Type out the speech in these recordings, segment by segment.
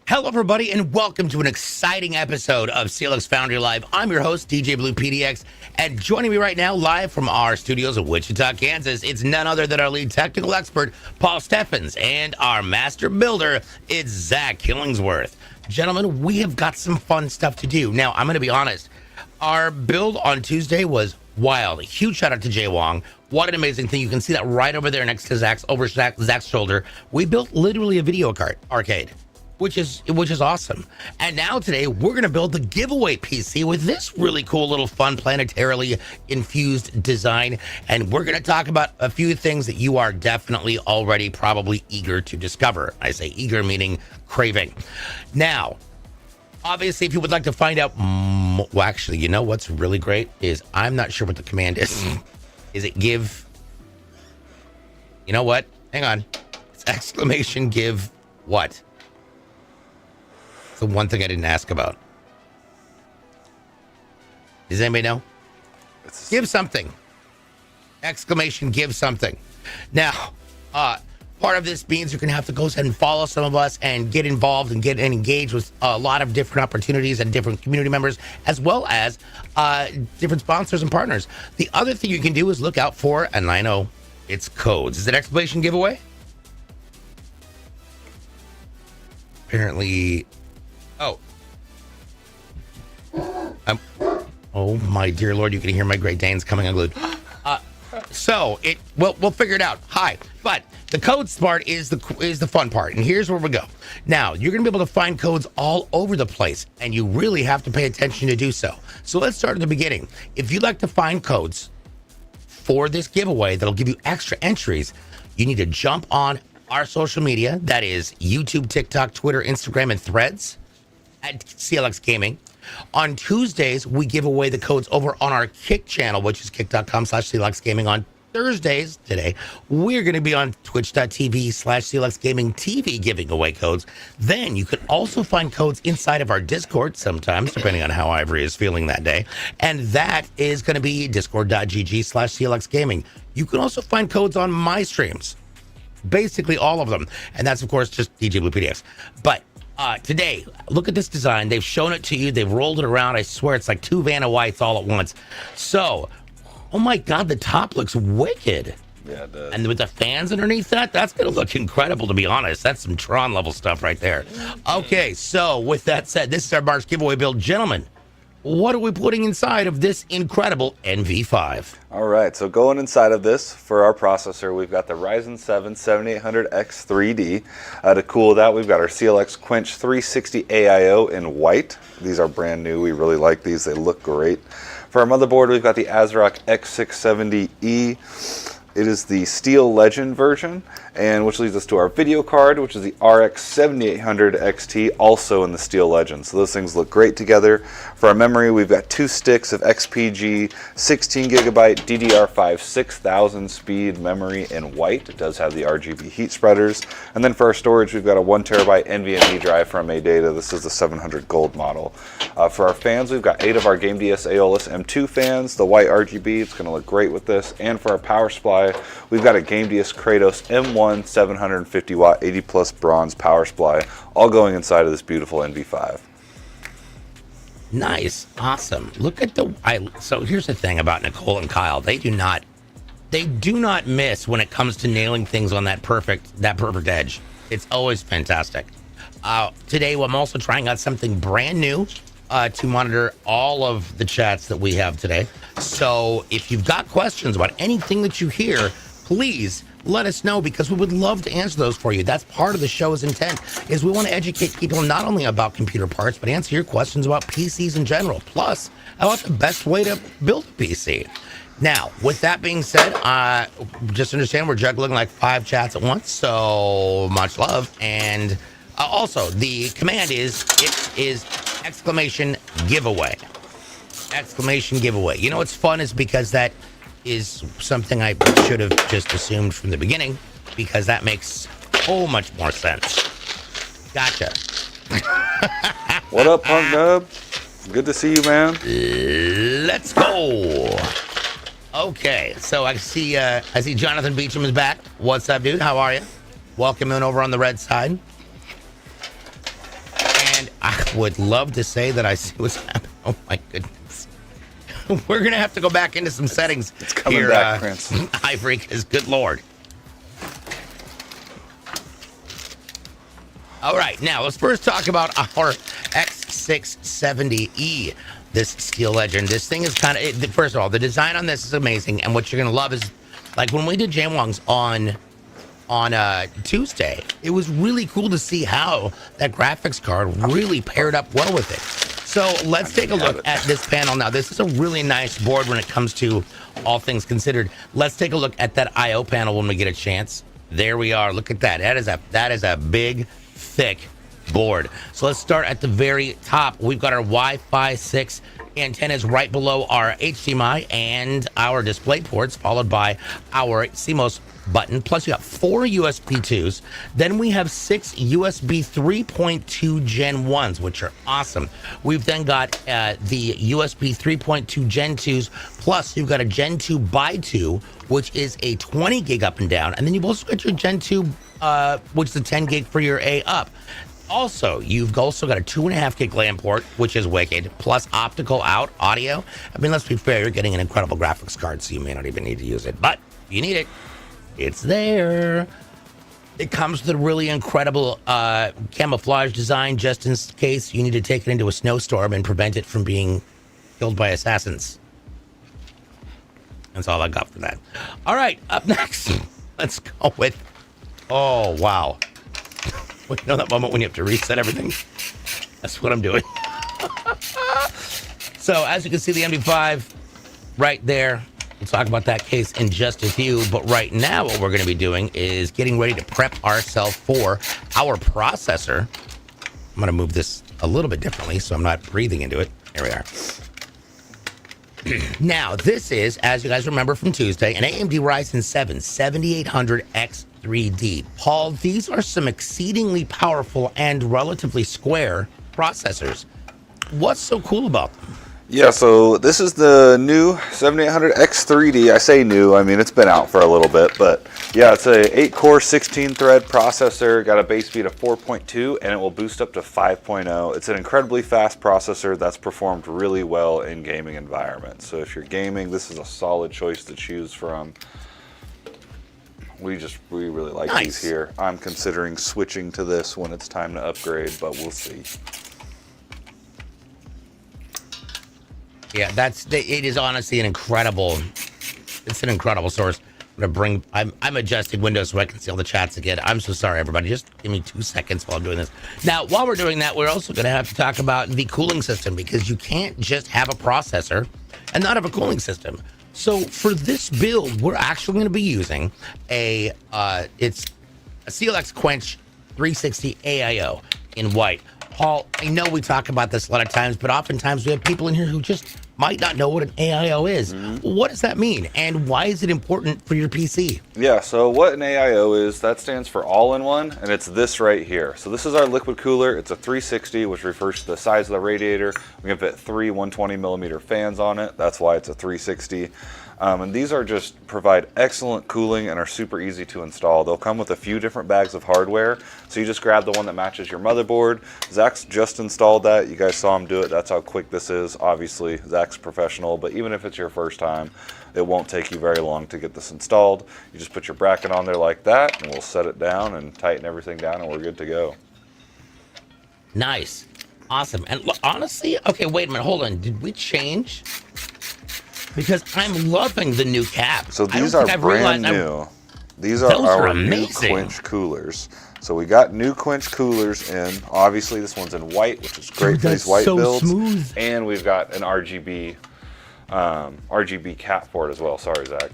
Hello, everybody, and welcome to an exciting episode of CLX Foundry Live. I'm your host, DJ Blue PDX, and joining me right now, live from our studios of Wichita, Kansas, it's none other than our lead technical expert, Paul Steffens, and our master builder, it's Zach Killingsworth. Gentlemen, we have got some fun stuff to do. Now, I'm going to be honest. Our build on Tuesday was wild. A huge shout out to Jwonggg. What an amazing thing. You can see that right over there next to Zach's shoulder. We built literally a video arcade. Which is awesome. And now today we're going to build the giveaway PC with this really cool little fun planetarily infused design. And we're going to talk about a few things that you are definitely already probably eager to discover. I say eager meaning craving. Now, obviously, if you would like to find out, well, actually, you know what's really great is I'm not sure what the command is. Is it give? You know what? Hang on. It's exclamation give what? The one thing I didn't ask about. Does anybody know? Give something. Exclamation give something. Now, part of this means you're going to have to go ahead and follow some of us and get involved and get engaged with a lot of different opportunities and different community members, as well as different sponsors and partners. The other thing you can do is look out for, and I know it's codes. Is it exclamation giveaway? Apparently... Oh my dear Lord, you can hear my Great Danes coming unglued. We'll figure it out. Hi. But the codes part is the fun part. And here's where we go. Now, you're going to be able to find codes all over the place, and you really have to pay attention to do so. So let's start at the beginning. If you'd like to find codes for this giveaway that'll give you extra entries, you need to jump on our social media. That is YouTube, TikTok, Twitter, Instagram, and Threads at CLX Gaming. On Tuesdays, we give away the codes over on our Kick channel, which is kick.com/CLXgaming. On Thursdays, today, we're going to be on twitch.tv/CLXgamingtv giving away codes. Then you can also find codes inside of our Discord sometimes, depending on how Ivory is feeling that day. And that is going to be discord.gg/CLXgaming. You can also find codes on my streams. Basically all of them. And that's, of course, just DJ Blue PDX. But today, look at this design. They've shown it to you. They've rolled it around. I swear it's like two Vanna Whites all at once. So, oh my God, the top looks wicked. Yeah, it does. And with the fans underneath that, that's going to look incredible, to be honest. That's some Tron level stuff right there. Okay, so with that said, this is our March giveaway build. Gentlemen, what are we putting inside of this incredible NV5? All right, so going inside of this, for our processor, we've got the Ryzen 7 7800X 3D. To cool that, we've got our CLX Quench 360 AIO in white. These are brand new. We really like these. They look great. For our motherboard, we've got the ASRock X670E. It is the Steel Legend version, and which leads us to our video card, which is the RX 7800 XT, also in the Steel Legend. So those things look great together. For our memory, we've got 2 sticks of XPG 16 gigabyte DDR5 6000 speed memory in white. It does have the RGB heat spreaders. And then for our storage, we've got a 1 terabyte NVMe drive from AData. This is the 700 Gold model. For our fans, we've got 8 of our GameDS Aeolus M2 fans, the white RGB. It's going to look great with this. And for our power supply, we've got a GameDS Kratos M1 750 watt 80 plus bronze power supply, all going inside of this beautiful NV5. Nice, awesome. Look at so here's the thing about Nicole and Kyle. They do not miss when it comes to nailing things on that perfect edge. It's always fantastic. Today, I'm also trying out something brand new to monitor all of the chats that we have today. So if you've got questions about anything that you hear, please let us know, because we would love to answer those for you. That's part of the show's intent, is we want to educate people not only about computer parts, but answer your questions about PCs in general. Plus, about the best way to build a PC. Now, with that being said, just understand we're juggling like 5 chats at once, so much love. And also, the command is exclamation giveaway. Exclamation giveaway. You know what's fun is because that is something I should have just assumed from the beginning, because that makes so much more sense. Gotcha. What up, Punk Nub? Good to see you, man. Let's go. Okay, so I see Jonathan Beecham is back. What's up, dude? How are you? Welcome in over on the red side. And I would love to say that I see what's happening. Oh my goodness. We're going to have to go back into some settings. It's coming here, back, Prince. Ivory, because good Lord. All right, now let's first talk about our X670E, this steel legend. This thing is kind of, first of all, the design on this is amazing. And what you're going to love is, like when we did Jwongg's on Tuesday, it was really cool to see how that graphics card really paired up well with it. So let's take a look at this panel now. This is a really nice board when it comes to all things considered. Let's take a look at that I/O panel when we get a chance. There we are. Look at that. That is a big, thick board. So let's start at the very top. We've got our Wi-Fi 6 antennas right below our HDMI and our display ports, followed by our CMOS button. Plus, you got 4 USB 2s. Then we have 6 USB 3.2 Gen 1s, which are awesome. We've then got the USB 3.2 Gen 2s. Plus, you've got a Gen 2 by 2, which is a 20 gig up and down. And then you've also got your Gen 2, which is a 10 gig for your A up. Also, you've also got a 2.5 gig LAN port, which is wicked, plus optical out audio. I mean, let's be fair, you're getting an incredible graphics card, so you may not even need to use it. But if you need it, it's there. It comes with a really incredible camouflage design, just in case you need to take it into a snowstorm and prevent it from being killed by assassins. That's all I got for that. All right, up next, let's go with, oh, wow. You know that moment when you have to reset everything? That's what I'm doing. So as you can see, the MD5 right there. We'll talk about that case in just a few. But right now, what we're going to be doing is getting ready to prep ourselves for our processor. I'm going to move this a little bit differently so I'm not breathing into it. There we are. Now, this is, as you guys remember from Tuesday, an AMD Ryzen 7 7800X3D. Paul, these are some exceedingly powerful and relatively square processors. What's so cool about them? Yeah, so this is the new 7800X3D. I say new, I mean it's been out for a little bit, but yeah, it's a 8-core, 16-thread processor, got a base speed of 4.2, and it will boost up to 5.0. It's an incredibly fast processor that's performed really well in gaming environments. So if you're gaming, this is a solid choice to choose from. We really like these here. I'm considering switching to this when it's time to upgrade, but we'll see. Yeah, it is honestly an incredible source. I'm adjusting Windows so I can see all the chats again. I'm so sorry, everybody. Just give me 2 seconds while I'm doing this. Now, while we're doing that, we're also going to have to talk about the cooling system, because you can't just have a processor and not have a cooling system. So for this build, we're actually going to be using it's a CLX Quench 360 AIO in white. Paul, I know we talk about this a lot of times, but oftentimes we have people in here who just might not know what an AIO is. Mm-hmm. What does that mean, and why is it important for your PC? Yeah, so what an AIO is, that stands for all-in-one, and it's this right here. So this is our liquid cooler. It's a 360, which refers to the size of the radiator. We can fit 3 120 millimeter fans on it. That's why it's a 360. And these are just provide excellent cooling and are super easy to install. They'll come with a few different bags of hardware, so you just grab the one that matches your motherboard. Zach's just installed that. You guys saw him do it. That's how quick this is. Obviously, Zach's professional, but even if it's your first time, it won't take you very long to get this installed. You just put your bracket on there like that, and we'll set it down and tighten everything down, and we're good to go. Nice. Awesome. And honestly, okay, wait a minute. Hold on. Did we change? Because I'm loving the new cap. So these are brand new. These are our new quench coolers. So we got new quench coolers in. Obviously, this one's in white, which is great for these white builds. Smooth. And we've got an RGB cap for it as well. Sorry, Zach.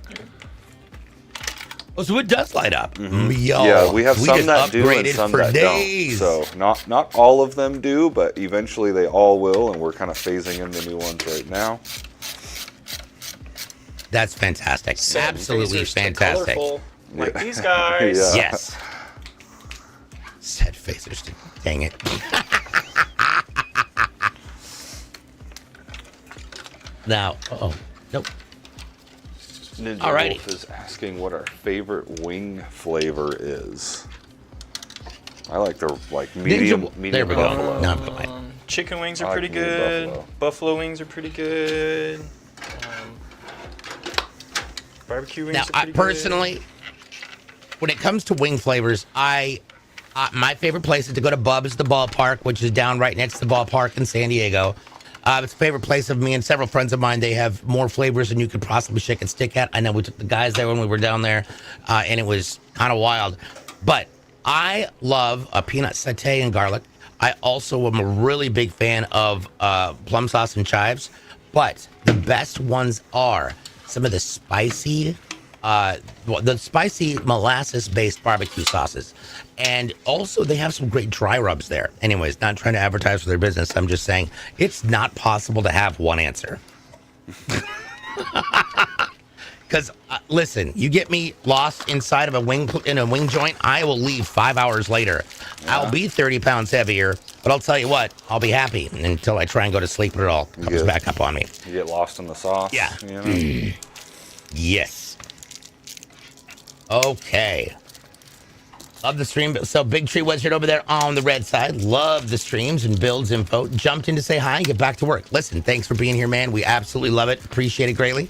Oh, so it does light up. Mm-hmm. Yo, yeah, we have some that do and some that days. don't. So not all of them do, but eventually they all will, and we're kind of phasing in the new ones right now. That's fantastic. Absolutely fantastic. Like these guys. Yeah. Yes. Set phasers. Dang it. Now, nope. Ninja Alrighty. Wolf is asking what our favorite wing flavor is. I like the medium there we go. buffalo. No, I'm fine. Chicken wings are I pretty like the good. Buffalo wings are pretty good. Barbecue wings Now, are pretty personally, when it comes to wing flavors, my favorite place is to go to Bub's the Ballpark, which is down right next to the ballpark in San Diego. It's a favorite place of me and several friends of mine. They have more flavors than you could possibly shake and stick at. I know we took the guys there when we were down there, and it was kind of wild. But I love a peanut satay and garlic. I also am a really big fan of plum sauce and chives. But the best ones are some of the spicy molasses-based barbecue sauces. And also, they have some great dry rubs there. Anyways, not trying to advertise for their business. I'm just saying it's not possible to have one answer. Because, listen, you get me lost inside of a wing joint, I will leave 5 hours later. Yeah. I'll be 30 pounds heavier, but I'll tell you what, I'll be happy until I try and go to sleep and it all comes back up on me. You get lost in the sauce. Yeah. You know? Yes. Okay. Love the stream. So Big Tree Wizard over there on the red side. Love the streams and builds info. Jumped in to say hi and get back to work. Listen, thanks for being here, man. We absolutely love it. Appreciate it greatly.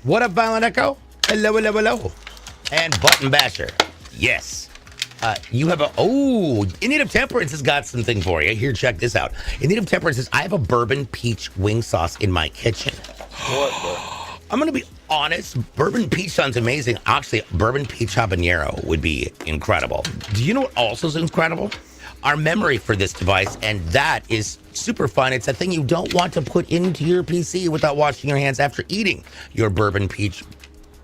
What up, Violent Echo? Hello, hello, hello. And Button Basher. Yes. You have In Need of Temperance has got something for you. Here, check this out. In Need of Temperance says, I have a bourbon peach wing sauce in my kitchen. What the? I'm going to be honest. Bourbon peach sounds amazing. Actually, bourbon peach habanero would be incredible. Do you know what also is incredible? Our memory for this device, and that is super fun. It's a thing you don't want to put into your PC without washing your hands after eating your bourbon peach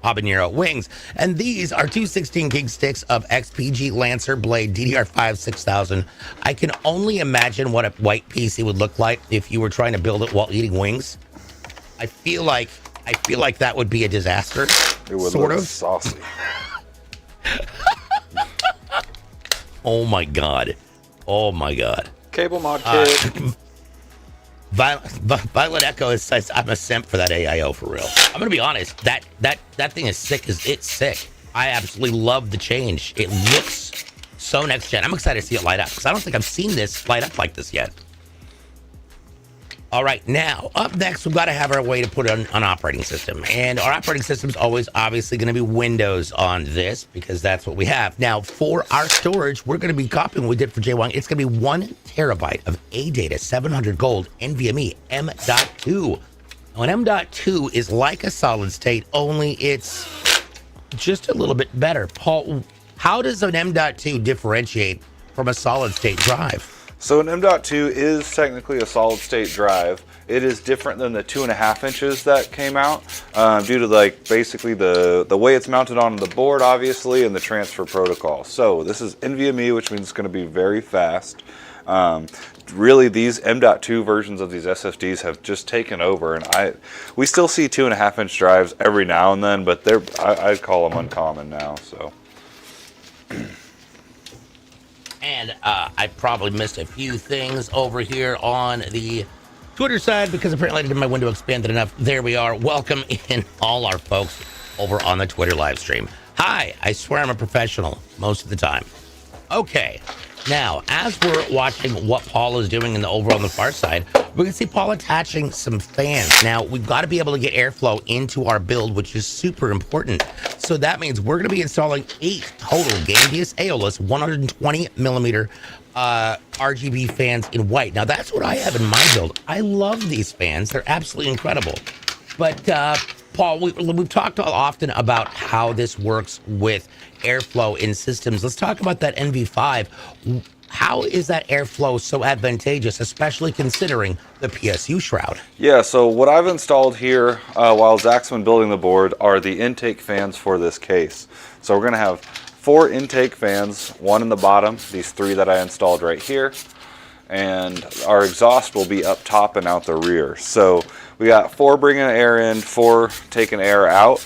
habanero wings. And these are two 16 gig sticks of XPG Lancer Blade DDR5 6000. I can only imagine what a white PC would look like if you were trying to build it while eating wings. I feel like that would be a disaster. It would sort look of saucy. Oh my god. Oh my god. Cable mod kit. Violet Echo says I'm a simp for that AIO for real. I'm gonna be honest. That thing is sick. It's sick. I absolutely love the change. It looks so next gen. I'm excited to see it light up because I don't think I've seen this light up like this yet. All right, now up next, we've got to have our way to put on an operating system, and our operating system is always obviously going to be Windows on this because that's what we have. Now, for our storage, we're going to be copying what we did for Jwonggg. It's going to be 1 terabyte of ADATA 700 gold NVMe M.2. Now, an M.2 is like a solid state, only it's just a little bit better. Paul, how does an M.2 differentiate from a solid state drive? So an M.2 is technically a solid state drive. It is different than the 2.5 inches that came out due to basically the way it's mounted on the board, obviously, and the transfer protocol. So this is NVMe, which means it's going to be very fast. Really, these M.2 versions of these SSDs have just taken over, and we still see 2.5 inch drives every now and then, but I'd call them uncommon now. So. And I probably missed a few things over here on the Twitter side, because apparently I didn't have my window expanded enough. There we are. Welcome in all our folks over on the Twitter live stream. Hi, I swear I'm a professional most of the time. Okay, now, as we're watching what Paul is doing over on the far side, we can see Paul attaching some fans. Now, we've got to be able to get airflow into our build, which is super important. So that means we're going to be installing 8 total Gambius Aeolus 120 millimeter RGB fans in white. Now, that's what I have in my build. I love these fans. They're absolutely incredible. But, Paul, we've talked often about how this works with airflow in systems. Let's talk about that NV5. How is that airflow so advantageous, especially considering the PSU shroud? Yeah, so what I've installed here while Zach's been building the board are the intake fans for this case. So we're going to have 4 intake fans, 1 in the bottom, these 3 that I installed right here, and our exhaust will be up top and out the rear. So we got 4 bringing air in, 4 taking air out.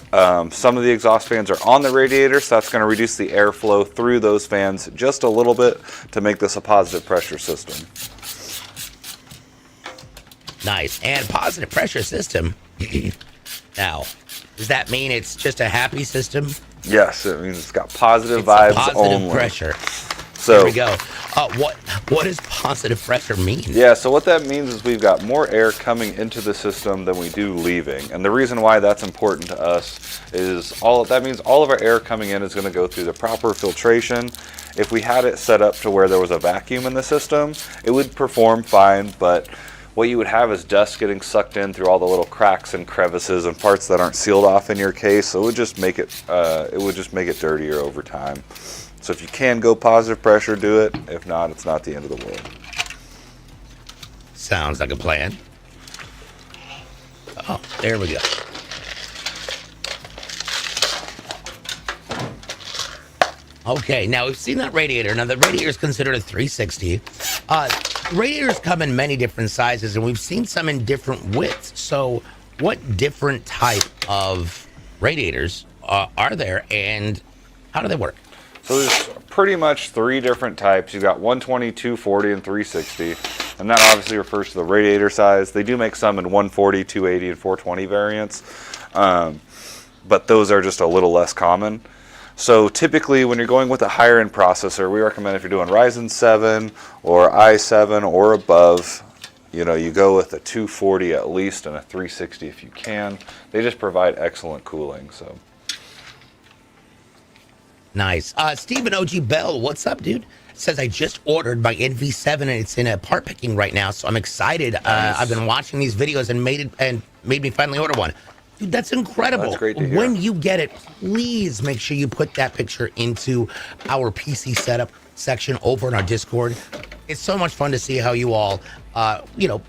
Some of the exhaust fans are on the radiator, so that's going to reduce the airflow through those fans just a little bit to make this a positive pressure system. Nice. And positive pressure system. Now, does that mean it's just a happy system? Yes, it means it's got positive vibes positive only. Pressure. So, there we go. What does positive pressure mean? Yeah, so what that means is we've got more air coming into the system than we do leaving. And the reason why that's important to us is that means all of our air coming in is going to go through the proper filtration. If we had it set up to where there was a vacuum in the system, it would perform fine, but what you would have is dust getting sucked in through all the little cracks and crevices and parts that aren't sealed off in your case. So it would just make it dirtier over time. So if you can go positive pressure, do it. If not, it's not the end of the world. Sounds like a plan. Oh, there we go. Okay, now we've seen that radiator. Now the radiator is considered a 360. Radiators come in many different sizes, and we've seen some in different widths. So what different type of radiators are there, and how do they work? So there's pretty much 3 different types. You've got 120, 240, and 360. And that obviously refers to the radiator size. They do make some in 140, 280, and 420 variants. But those are just a little less common. So typically when you're going with a higher end processor, we recommend if you're doing Ryzen 7 or i7 or above, you go with a 240 at least and a 360 if you can. They just provide excellent cooling. So. Nice. Stephen OG Bell, what's up, dude? Says I just ordered my NV7 and it's in a part picking right now, so I'm excited. Nice. I've been watching these videos and made me finally order one. Dude, that's incredible. That's great to hear. When you get it, please make sure you put that picture into our PC setup section over in our Discord. It's so much fun to see how you all, what your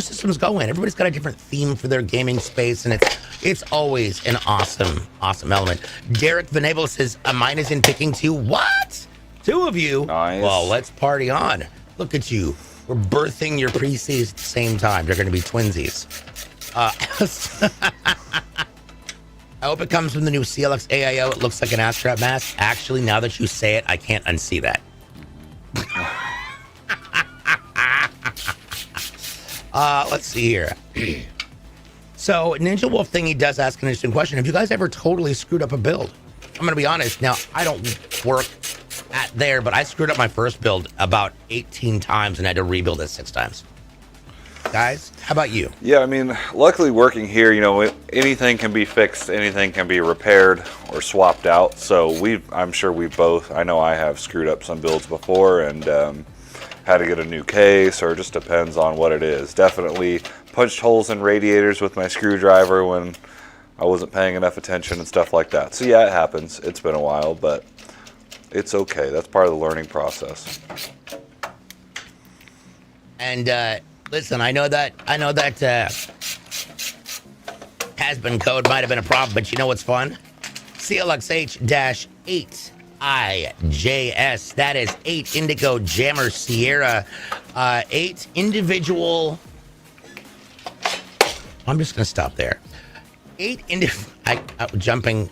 systems go in. Everybody's got a different theme for their gaming space, and it's always an awesome element. Derek Venable says, mine is in picking too. What? 2 of you? Nice. Well, let's party on. Look at you. We're birthing your PCs at the same time. They're going to be twinsies. I hope it comes from the new CLX AIO. It looks like an ASTRAP mask. Actually, now that you say it, I can't unsee that. Let's see here. So Ninja Wolf Thingy does ask an interesting question. Have you guys ever totally screwed up a build? I'm going to be honest. Now, I don't work at there, but I screwed up my first build about 18 times and had to rebuild it 6 times. Guys, how about you? Yeah, I mean, luckily working here, anything can be fixed, anything can be repaired or swapped out. So I'm sure I know I have screwed up some builds before and had to get a new case, or it just depends on what it is. Definitely punched holes in radiators with my screwdriver when I wasn't paying enough attention and stuff like that. So yeah, it happens. It's been a while, but it's okay. That's part of the learning process. And listen, I know that has-been code might have been a problem, but you know what's fun? CLX-8IJS. That is 8 Indigo Jammer Sierra. 8 individual. I'm just gonna stop there. 8 jumping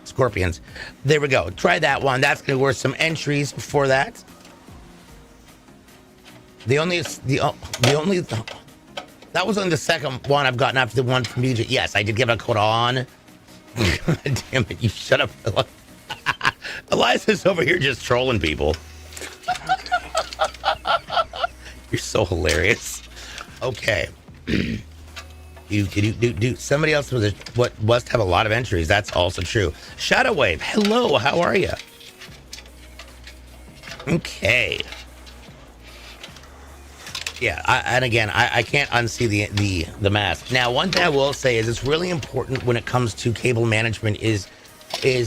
scorpions. There we go. Try that one. That's gonna be worth some entries for that. The only that was only the second one I've gotten after the one from DJ. Yes, I did give a code on. God damn it! You shut up. Elias is over here just trolling people. You're so hilarious. Okay. Do somebody else was what must have a lot of entries. That's also true. Shadow Wave, hello, how are you? Okay. Yeah, and again, I can't unsee the mask. Now, one thing I will say is it's really important when it comes to cable management is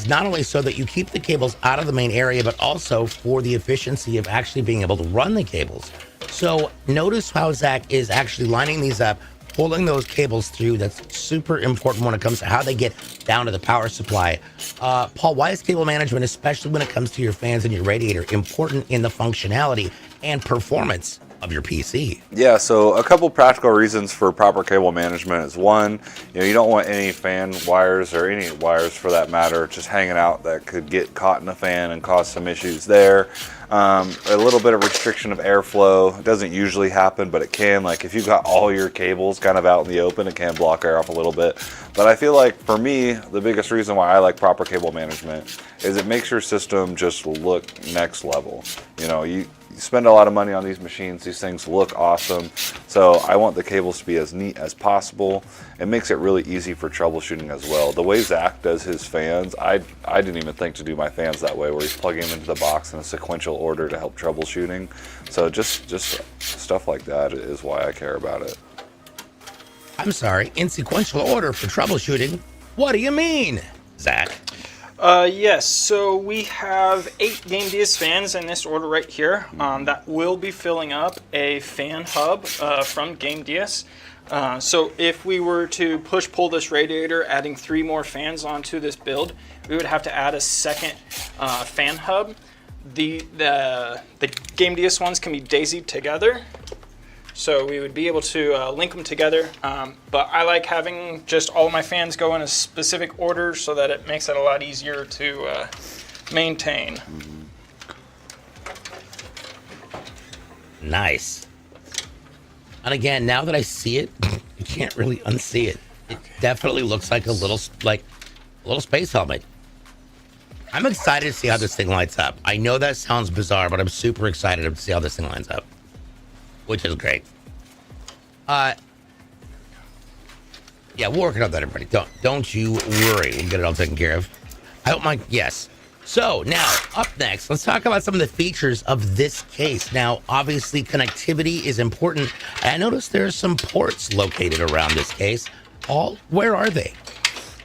not only so that you keep the cables out of the main area, but also for the efficiency of actually being able to run the cables. So notice how Zach is actually lining these up, pulling those cables through. That's super important when it comes to how they get down to the power supply. Paul, why is cable management, especially when it comes to your fans and your radiator, important in the functionality and performance of your PC? Yeah, so a couple practical reasons for proper cable management is one, you don't want any fan wires or any wires for that matter just hanging out that could get caught in the fan and cause some issues there. A little bit of restriction of airflow. It doesn't usually happen, but it can. Like if you've got all your cables kind of out in the open, it can block air off a little bit. But I feel like for me, the biggest reason why I like proper cable management is it makes your system just look next level. You spend a lot of money on these machines. These things look awesome. So I want the cables to be as neat as possible. It makes it really easy for troubleshooting as well. The way Zach does his fans, I didn't even think to do my fans that way, where he's plugging them into the box in a sequential order to help troubleshooting. So just stuff like that is why I care about it. I'm sorry, in sequential order for troubleshooting? What do you mean, Zach? Yes, so we have 8 Game DS fans in this order right here that will be filling up a fan hub from Game DS. So if we were to push-pull this radiator, adding 3 more fans onto this build, we would have to add a second fan hub. The Game DS ones can be daisied together, so we would be able to link them together. But I like having just all of my fans go in a specific order so that it makes it a lot easier to maintain. Nice. And again, now that I see it, you can't really unsee it. It definitely looks like a little space helmet. I'm excited to see how this thing lights up. I know that sounds bizarre, but I'm super excited to see how this thing lines up, which is great. Yeah, we'll work it out, that everybody. Don't you worry. We'll get it all taken care of. I hope yes. So now, up next, let's talk about some of the features of this case. Now, obviously, connectivity is important. I noticed there's some ports located around this case. Paul, where are they?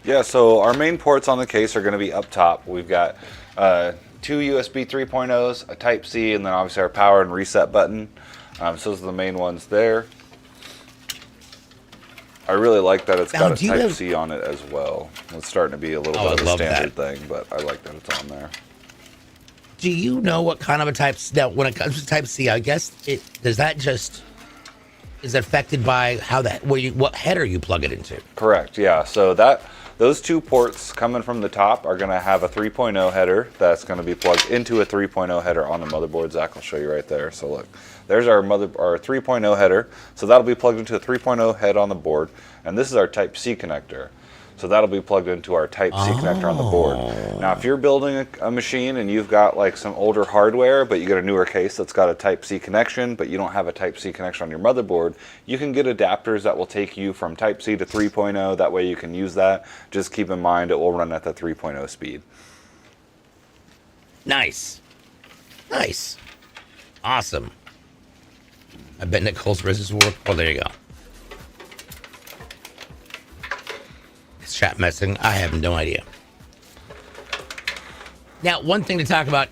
Yeah, so our main ports on the case are going to be up top. We've got 2 USB 3.0s, a Type-C, and then obviously our power and reset button. So those are the main ones there. I really like that it's got a Type-C on it as well. It's starting to be a little bit of a standard thing, but I like that it's on there. Do you know what kind of a Type-C? Now, when it comes to Type-C, I guess is it affected by what header you plug it into? Correct, yeah. So those 2 ports coming from the top are going to have a 3.0 header that's going to be plugged into a 3.0 header on the motherboard. Zach will show you right there. So look, there's our 3.0 header. So that'll be plugged into a 3.0 head on the board. And this is our Type-C connector. So that'll be plugged into our Type-C connector on the board. Now, if you're building a machine and you've got like some older hardware, but you get a newer case that's got a Type-C connection, but you don't have a Type-C connection on your motherboard, you can get adapters that will take you from Type-C to 3.0. That way you can use that. Just keep in mind it will run at the 3.0 speed. Nice. Nice. Awesome. I bet Nicole's resistance work. Oh, there you go. Chat messing. I have no idea. Now, one thing to talk about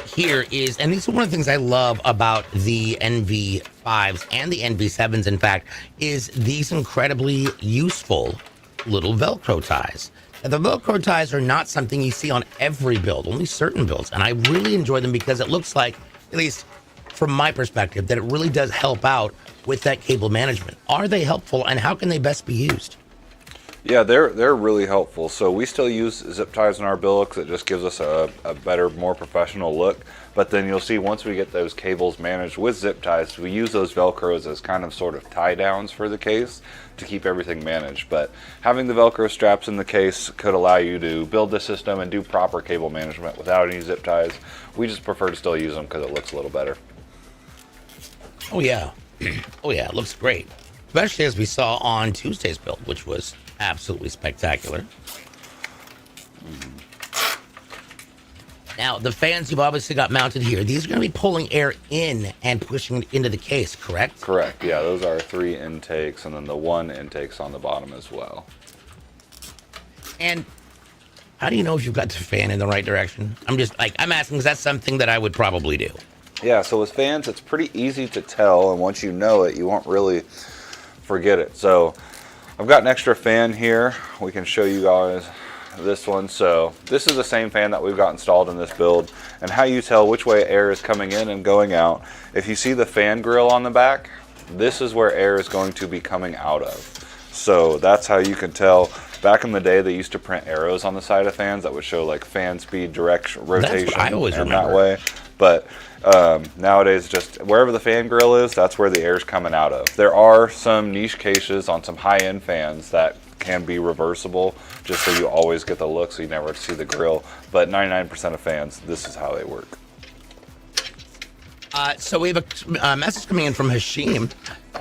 here is, and this is one of the things I love about the NV5s and the NV7s, in fact, is these incredibly useful little Velcro ties. Now, the Velcro ties are not something you see on every build, only certain builds, and I really enjoy them because it looks like, at least from my perspective, that it really does help out with that cable management. Are they helpful, and how can they best be used? Yeah, they're really helpful. So we still use zip ties in our build because it just gives us a better, more professional look. But then you'll see once we get those cables managed with zip ties, we use those Velcros as kind of sort of tie downs for the case to keep everything managed. But having the Velcro straps in the case could allow you to build the system and do proper cable management without any zip ties. We just prefer to still use them because it looks a little better. Oh yeah. Oh yeah, it looks great. Especially as we saw on Tuesday's build, which was absolutely spectacular. Now, the fans you've obviously got mounted here, these are going to be pulling air in and pushing it into the case, correct? Correct, yeah, those are 3 intakes, and then the 1 intake's on the bottom as well. And how do you know if you've got the fan in the right direction? I'm asking because that's something that I would probably do. Yeah, so with fans, it's pretty easy to tell, and once you know it, you won't really forget it. So I've got an extra fan here. We can show you guys this one. So this is the same fan that we've got installed in this build, and how you tell which way air is coming in and going out. If you see the fan grill on the back, this is where air is going to be coming out of. So that's how you can tell. Back in the day, they used to print arrows on the side of fans that would show like fan speed, direction, rotation, that's what I always remember. that way. But nowadays, just wherever the fan grill is, that's where the air is coming out of. There are some niche cases on some high-end fans that can be reversible, just so you always get the look, so you never see the grill. But 99% of fans, this is how they work. So we have a message coming in from Hashim.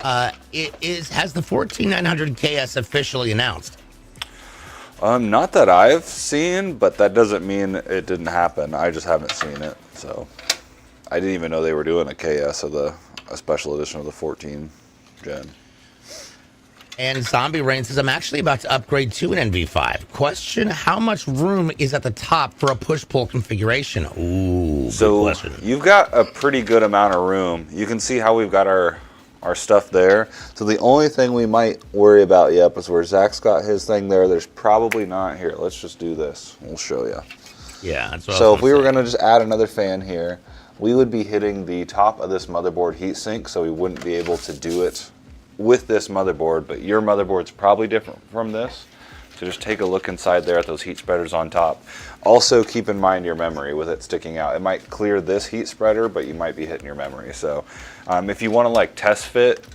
Has the 14900 KS officially announced? Not that I've seen, but that doesn't mean it didn't happen. I just haven't seen it, so I didn't even know they were doing a KS of a special edition of the 14 gen. And Zombie Rain says, I'm actually about to upgrade to an NV5. Question, how much room is at the top for a push-pull configuration? Ooh, so good question. You've got a pretty good amount of room. You can see how we've got our stuff there. So the only thing we might worry about, yep, is where Zach's got his thing there. There's probably not here. Let's just do this. We'll show you. Yeah, that's what So if we were going to just add another fan here, we would be hitting the top of this motherboard heatsink, so we wouldn't be able to do it with this motherboard, but your motherboard's probably different from this. So just take a look inside there at those heat spreaders on top. Also keep in mind your memory with it sticking out. It might clear this heat spreader, but you might be hitting your memory. So if you want to like test fit,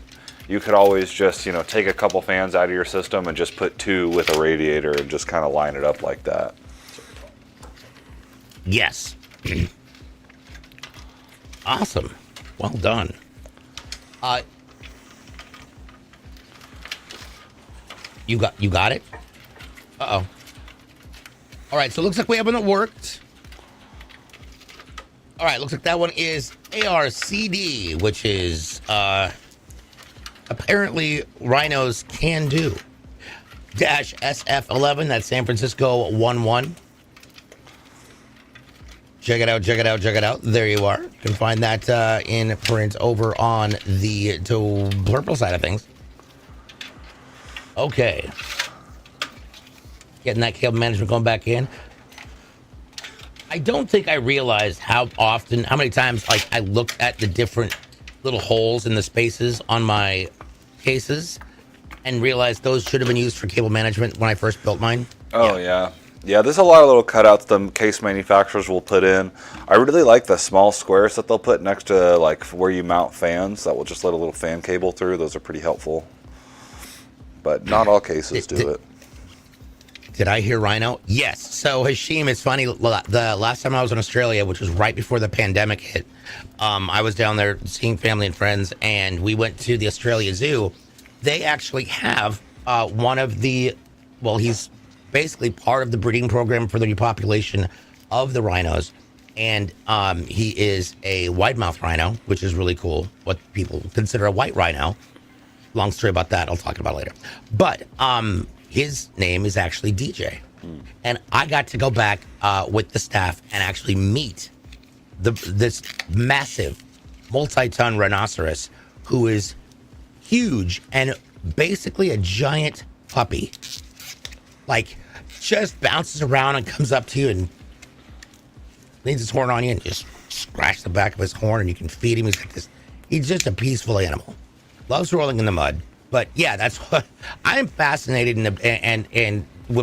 you could always just, take a couple fans out of your system and just put 2 with a radiator and just kind of line it up like that. Yes. Awesome. Well done. You got it? Uh-oh. All right, so it looks like we have one that worked. All right, looks like that one is ARCD, which is apparently Rhino's can do. Dash SF11, that's San Francisco 11. Check it out, check it out, check it out. There you are. You can find that in print over on the purple side of things. Okay. Getting that cable management going back in. I don't think I realized how many times like I looked at the different little holes in the spaces on my cases and realized those should have been used for cable management when I first built mine. Oh, yeah. Yeah, there's a lot of little cutouts the case manufacturers will put in. I really like the small squares that they'll put next to like where you mount fans that will just let a little fan cable through. Those are pretty helpful. But not all cases do it. Did I hear Rhino? Yes. So Hashim, it's funny. The last time I was in Australia, which was right before the pandemic hit, I was down there seeing family and friends, and we went to the Australia Zoo. They actually have one of the, well, he's basically part of the breeding program for the repopulation of the rhinos, and he is a wide-mouthed rhino, which is really cool. What people consider a white rhino. Long story about that. I'll talk about it later. But his name is actually DJ. And I got to go back with the staff and actually meet this massive multi-ton rhinoceros who is huge and basically a giant puppy. Like, just bounces around and comes up to you and leans his horn on you and just scratch the back of his horn, and you can feed him. He's just a peaceful animal. Loves rolling in the mud. But yeah, that's what I'm fascinated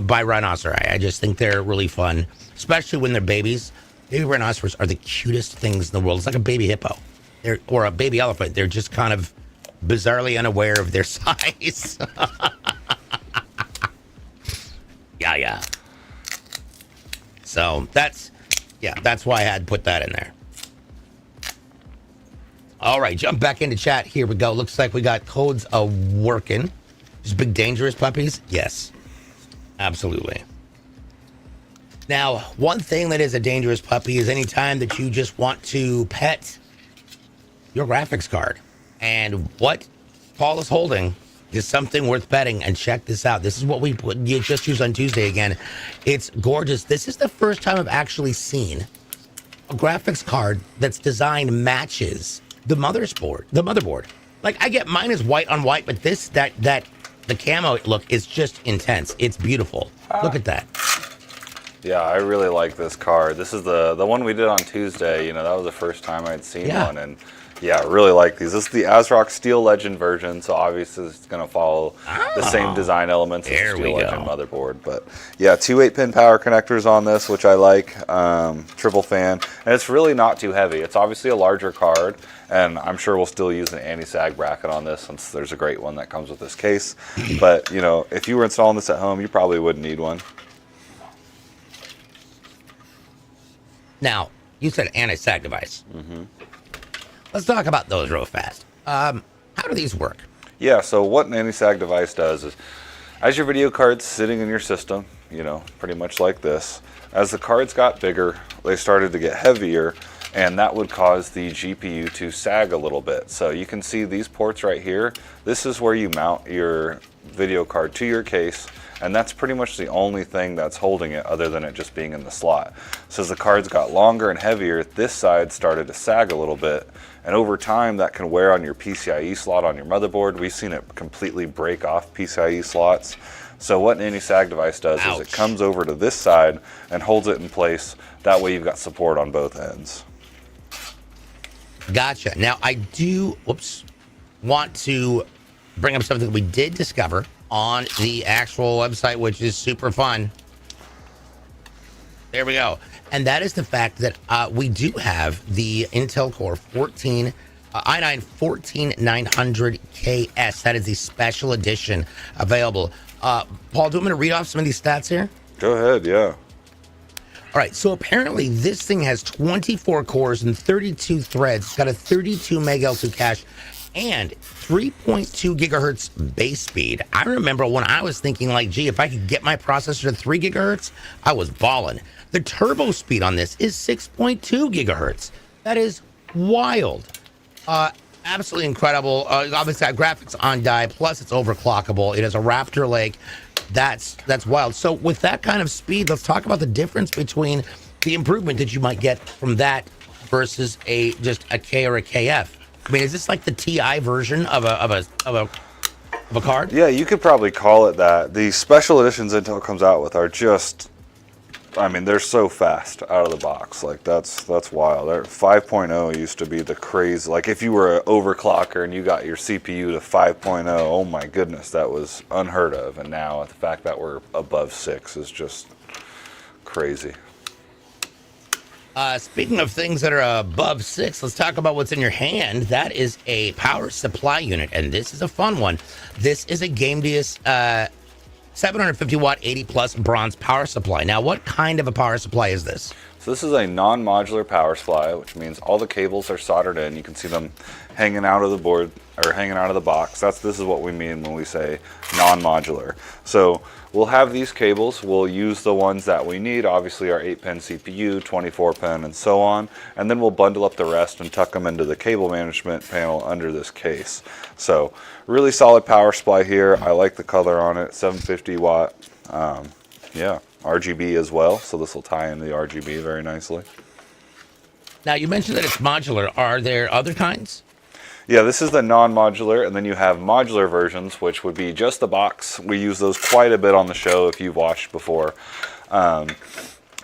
by rhinoceros. I just think they're really fun, especially when they're babies. Baby rhinoceros are the cutest things in the world. It's like a baby hippo, or a baby elephant. They're just kind of bizarrely unaware of their size. Yeah. So that's why I had put that in there. All right, jump back into chat. Here we go. Looks like we got codes working. Just big dangerous puppies? Yes, absolutely. Now, one thing that is a dangerous puppy is anytime that you just want to pet your graphics card. And what Paul is holding is something worth petting. And check this out. This is what you just used on Tuesday again. It's gorgeous. This is the first time I've actually seen a graphics card that's designed matches the motherboard. Like, I get mine is white on white, but the camo look is just intense. It's beautiful. Look at that. Yeah, I really like this card. This is the one we did on Tuesday. You know, that was the first time I'd seen one, and yeah, I really like these. This is the ASRock Steel Legend version, so obviously it's going to follow the same design elements as the Steel Legend motherboard. But yeah, 2 8-pin power connectors on this, which I like. Triple fan, and it's really not too heavy. It's obviously a larger card, and I'm sure we'll still use an anti-sag bracket on this since there's a great one that comes with this case. But you know, if you were installing this at home, you probably wouldn't need one. Now, you said anti-sag device. Let's talk about those real fast. How do these work? Yeah, so what an anti-sag device does is, as your video card's sitting in your system, you know, pretty much like this, as the cards got bigger, they started to get heavier, and that would cause the GPU to sag a little bit. So you can see these ports right here. This is where you mount your video card to your case, and that's pretty much the only thing that's holding it other than it just being in the slot. So as the cards got longer and heavier, this side started to sag a little bit, and over time that can wear on your PCIe slot on your motherboard. We've seen it completely break off PCIe slots. So what an anti-sag device does is it comes over to this side and holds it in place. That way you've got support on both ends. Gotcha. Now I do want to bring up something that we did discover on the actual website, which is super fun. There we go. And that is the fact that we do have the Intel Core i9 14900KS. That is the special edition available. Paul, do you want me to read off some of these stats here? Go ahead, yeah. All right, so apparently this thing has 24 cores and 32 threads. It's got a 32 meg L2 cache and 3.2 gigahertz base speed. I remember when I was thinking like, gee, if I could get my processor to 3 gigahertz, I was balling. The turbo speed on this is 6.2 gigahertz. That is wild. Absolutely incredible. Obviously, got graphics on die, plus it's overclockable. It has a Raptor Lake. That's wild. So with that kind of speed, let's talk about the difference between the improvement that you might get from that versus just a K or a KF. I mean, is this like the TI version of a card? Yeah, you could probably call it that. The special editions Intel comes out with are just, I mean, they're so fast out of the box. Like that's wild. 5.0 used to be the craze. Like if you were an overclocker and you got your CPU to 5.0, oh my goodness, that was unheard of. And now the fact that we're above 6 is just crazy. Speaking of things that are above 6, let's talk about what's in your hand. That is a power supply unit, and this is a fun one. This is a GameDeus 750 watt 80 plus bronze power supply. Now, what kind of a power supply is this? So this is a non-modular power supply, which means all the cables are soldered in. You can see them hanging out of the board or hanging out of the box. This is what we mean when we say non-modular. So we'll have these cables. We'll use the ones that we need. Obviously our 8-pin CPU, 24-pin, and so on. And then we'll bundle up the rest and tuck them into the cable management panel under this case. So really solid power supply here. I like the color on it, 750 watt. Yeah, RGB as well. So this will tie into the RGB very nicely. Now you mentioned that it's modular. Are there other kinds? Yeah, this is the non-modular, and then you have modular versions, which would be just the box. We use those quite a bit on the show if you've watched before.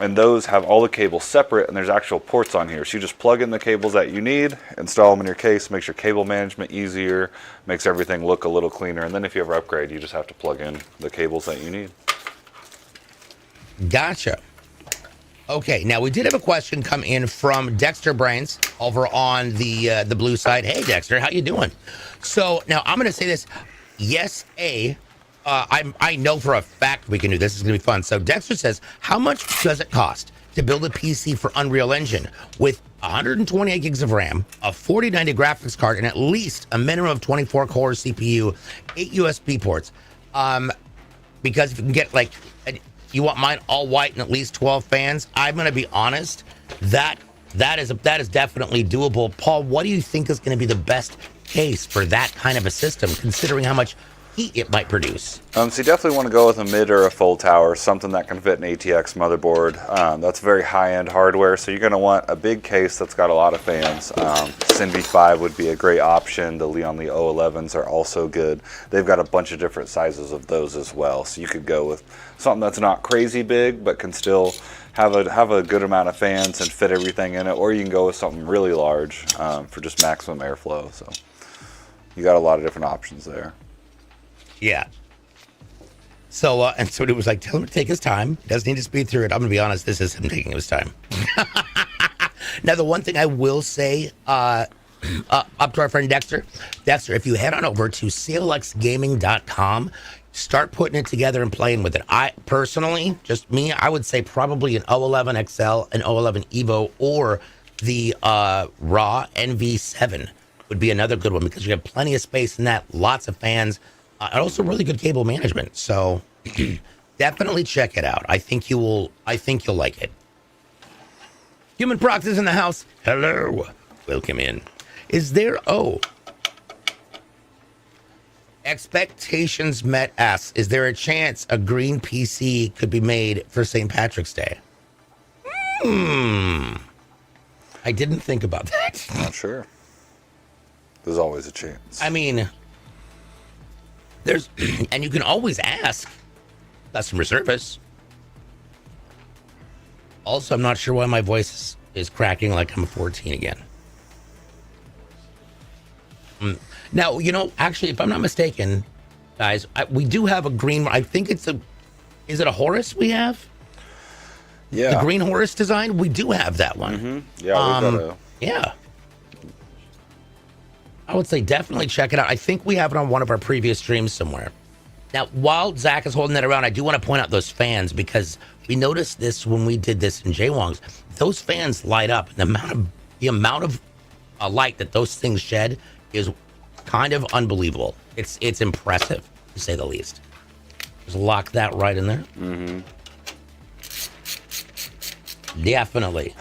And those have all the cables separate, and there's actual ports on here. So you just plug in the cables that you need, install them in your case, makes your cable management easier, makes everything look a little cleaner. And then if you ever upgrade, you just have to plug in the cables that you need. Gotcha. Okay, now we did have a question come in from Dexter Brains over on the blue side. Hey, Dexter, how you doing? So now I'm going to say this. Yes, I know for a fact we can do this. It's going to be fun. So Dexter says, how much does it cost to build a PC for Unreal Engine with 128 gigs of RAM, a 4090 graphics card, and at least a minimum of 24 core CPU, 8 USB ports? Because if you can get like, you want mine all white and at least 12 fans, I'm going to be honest, that is definitely doable. Paul, what do you think is going to be the best case for that kind of a system, considering how much heat it might produce? So you definitely want to go with a mid or a full tower, something that can fit an ATX motherboard. That's very high-end hardware, so you're going to want a big case that's got a lot of fans. SynV5 would be a great option. The Leon Lee O11s are also good. They've got a bunch of different sizes of those as well, so you could go with something that's not crazy big, but can still have a good amount of fans and fit everything in it, or you can go with something really large for just maximum airflow. So you got a lot of different options there. Yeah. So, and so it was like, tell him to take his time. He doesn't need to speed through it. I'm going to be honest, this is him taking his time. Now, the one thing I will say up to our friend Dexter, if you head on over to clxgaming.com, start putting it together and playing with it. I personally, just me, I would say probably an 011 XL, an 011 Evo, or the Raw NV7 would be another good one because you have plenty of space in that, lots of fans, and also really good cable management. So definitely check it out. I think you'll like it. Human Prox is in the house. Hello. Welcome in. Is there Expectations Met asks, is there a chance a green PC could be made for St. Patrick's Day? I didn't think about that. Not sure. There's always a chance. I mean, there's, and you can always ask customer service. Also, I'm not sure why my voice is cracking like I'm 14 again. Now, actually, if I'm not mistaken, guys, we do have a green. I think is it a Horus we have? Yeah. The green Horus design? We do have that one. Mm-hmm. Yeah, we got yeah. I would say definitely check it out. I think we have it on one of our previous streams somewhere. Now, while Zach is holding that around, I do want to point out those fans because we noticed this when we did this in Jwongg's. Those fans light up. And the amount of light that those things shed is kind of unbelievable. It's impressive, to say the least. Just lock that right in there. Mm-hmm. Definitely.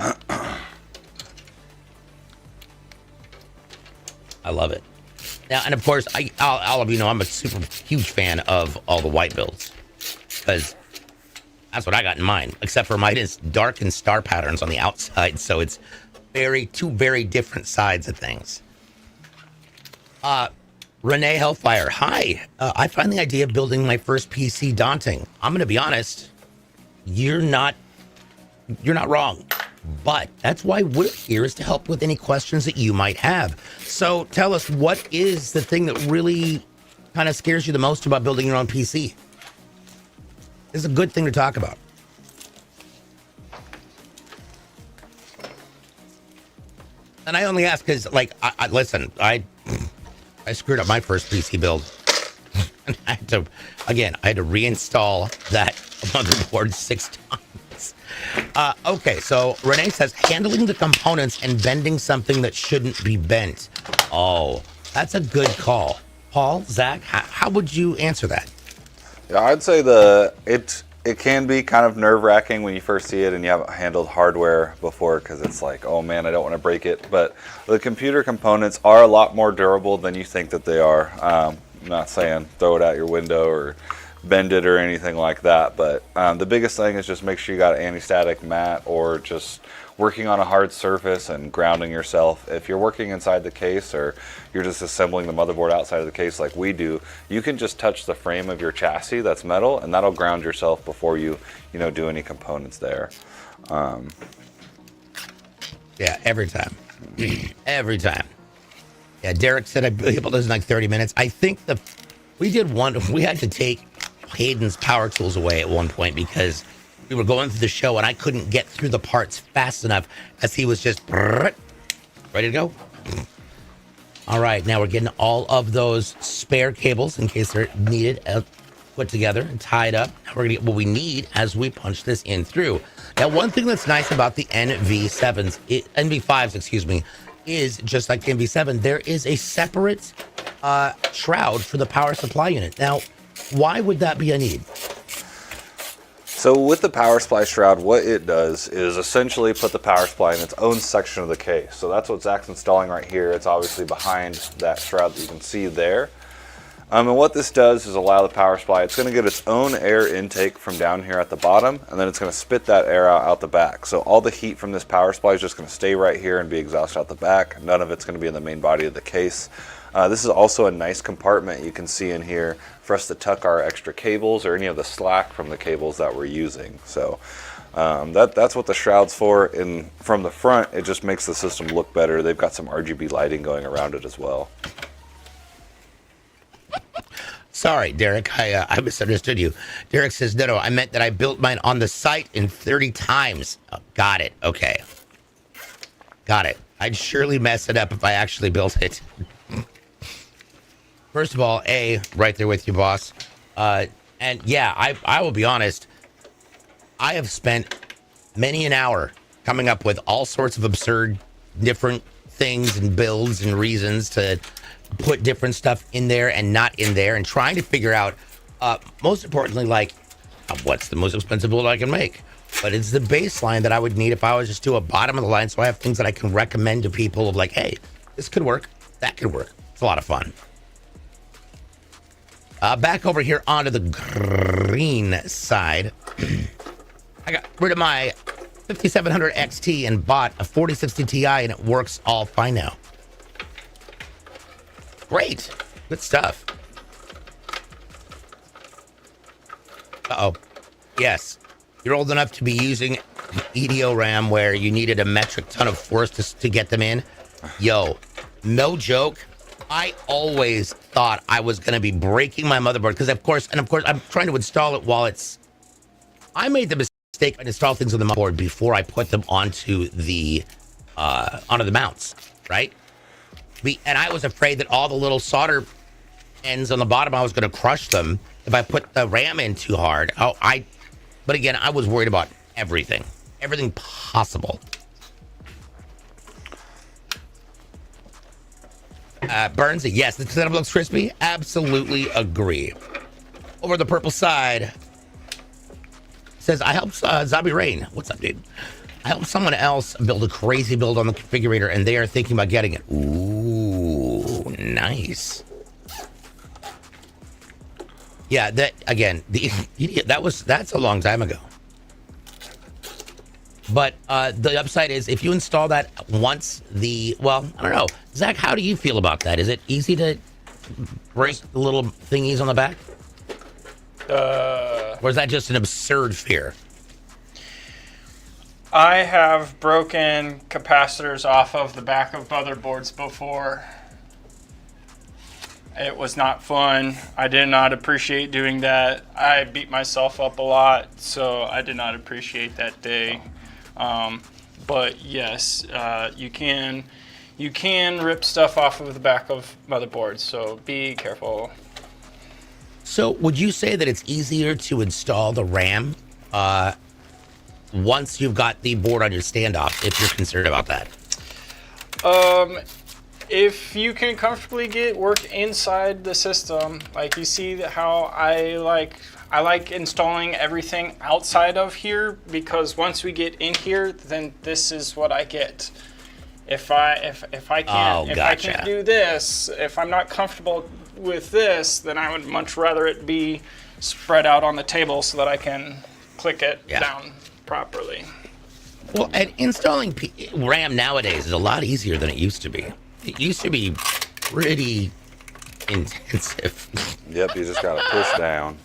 I love it. Now, and of course, all of you know I'm a super huge fan of all the white builds because that's what I got in mind, except for mine is dark and star patterns on the outside. So it's two very different sides of things. Renee Hellfire, hi. I find the idea of building my first PC daunting. I'm going to be honest. You're not wrong. But that's why we're here, is to help with any questions that you might have. So tell us, what is the thing that really kind of scares you the most about building your own PC? This is a good thing to talk about. And I only ask because, like, listen, I screwed up my first PC build. And I had to reinstall that motherboard 6 times. Okay, so Renee says, handling the components and bending something that shouldn't be bent. Oh, that's a good call. Paul, Zach, how would you answer that? Yeah, I'd say it can be kind of nerve-wracking when you first see it and you haven't handled hardware before, because it's like, oh man, I don't want to break it. But the computer components are a lot more durable than you think that they are. I'm not saying throw it out your window or bend it or anything like that. But the biggest thing is just make sure you got an anti-static mat, or just working on a hard surface and grounding yourself. If you're working inside the case, or you're just assembling the motherboard outside of the case like we do, you can just touch the frame of your chassis that's metal, and that'll ground yourself before you do any components there. Yeah, every time. Every time. Yeah, Derek said I built this in like 30 minutes. I think we had to take Hayden's power tools away at one point because we were going through the show and I couldn't get through the parts fast enough as he was just ready to go. All right, now we're getting all of those spare cables in case they're needed put together and tied up. Now we're gonna get what we need as we punch this in through. Now, one thing that's nice about the NV5s, excuse me, is just like the NV7, there is a separate shroud for the power supply unit. Now, why would that be a need? So with the power supply shroud, what it does is essentially put the power supply in its own section of the case. So that's what Zach's installing right here. It's obviously behind that shroud that you can see there. And what this does is allow the power supply, it's going to get its own air intake from down here at the bottom, and then it's going to spit that air out the back. So all the heat from this power supply is just going to stay right here and be exhausted out the back. None of it's going to be in the main body of the case. This is also a nice compartment you can see in here for us to tuck our extra cables or any of the slack from the cables that we're using. So that's what the shroud's for. And from the front, it just makes the system look better. They've got some RGB lighting going around it as well. Sorry, Derek, I misunderstood you. Derek says, no, I meant that I built mine on the site in 30 times. Oh, got it. Okay. Got it. I'd surely mess it up if I actually built it. First of all, right there with you, boss. And yeah, I will be honest. I have spent many an hour coming up with all sorts of absurd, different things and builds and reasons to put different stuff in there and not in there, and trying to figure out, most importantly, like, what's the most expensive build I can make? But it's the baseline that I would need if I was just to a bottom of the line, so I have things that I can recommend to people of like, hey, this could work, that could work. It's a lot of fun. Back over here onto the green side, I got rid of my 5700 XT and bought a 4060 Ti, and it works all fine now. Great. Good stuff. Uh-oh. Yes. You're old enough to be using EDO RAM where you needed a metric ton of force to get them in. Yo, no joke. I always thought I was going to be breaking my motherboard because, of course, I'm trying to install it while it's... I made the mistake of install things on the motherboard before I put them onto the mounts, right? And I was afraid that all the little solder ends on the bottom, I was going to crush them if I put the RAM in too hard. But again, I was worried about everything possible. Burnsy, yes, the setup looks crispy. Absolutely agree. Over the purple side, says, I helped Zombie Rain. What's up, dude? I helped someone else build a crazy build on the configurator, and they are thinking about getting it. Ooh, nice. Yeah, that again, that's a long time ago. But the upside is if you install that once, I don't know. Zach, how do you feel about that? Is it easy to break the little thingies on the back? Or is that just an absurd fear? I have broken capacitors off of the back of motherboards before. It was not fun. I did not appreciate doing that. I beat myself up a lot, so I did not appreciate that day. But yes, you can rip stuff off of the back of motherboards, so be careful. So would you say that it's easier to install the RAM once you've got the board on your standoff, if you're concerned about that? If you can comfortably get work inside the system, like you see how I like installing everything outside of here, because once we get in here, then this is what I get. If I can't do this, if I'm not comfortable with this, then I would much rather it be spread out on the table so that I can click it Yeah. down properly. Well, and installing RAM nowadays is a lot easier than it used to be. It used to be pretty intensive. Yep, you just gotta push down.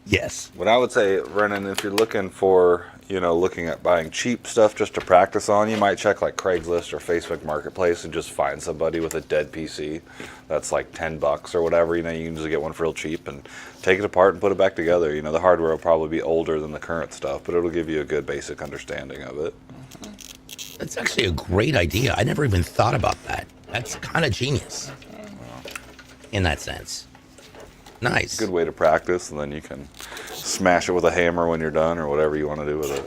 Yes. What I would say, Brennan, if you're looking for, looking at buying cheap stuff just to practice on, you might check like Craigslist or Facebook Marketplace and just find somebody with a dead PC that's like $10 or whatever. You can just get one for real cheap and take it apart and put it back together. The hardware will probably be older than the current stuff, but it'll give you a good basic understanding of it. That's actually a great idea. I never even thought about that. That's kind of genius in that sense. Nice. Good way to practice, and then you can smash it with a hammer when you're done or whatever you want to do with it.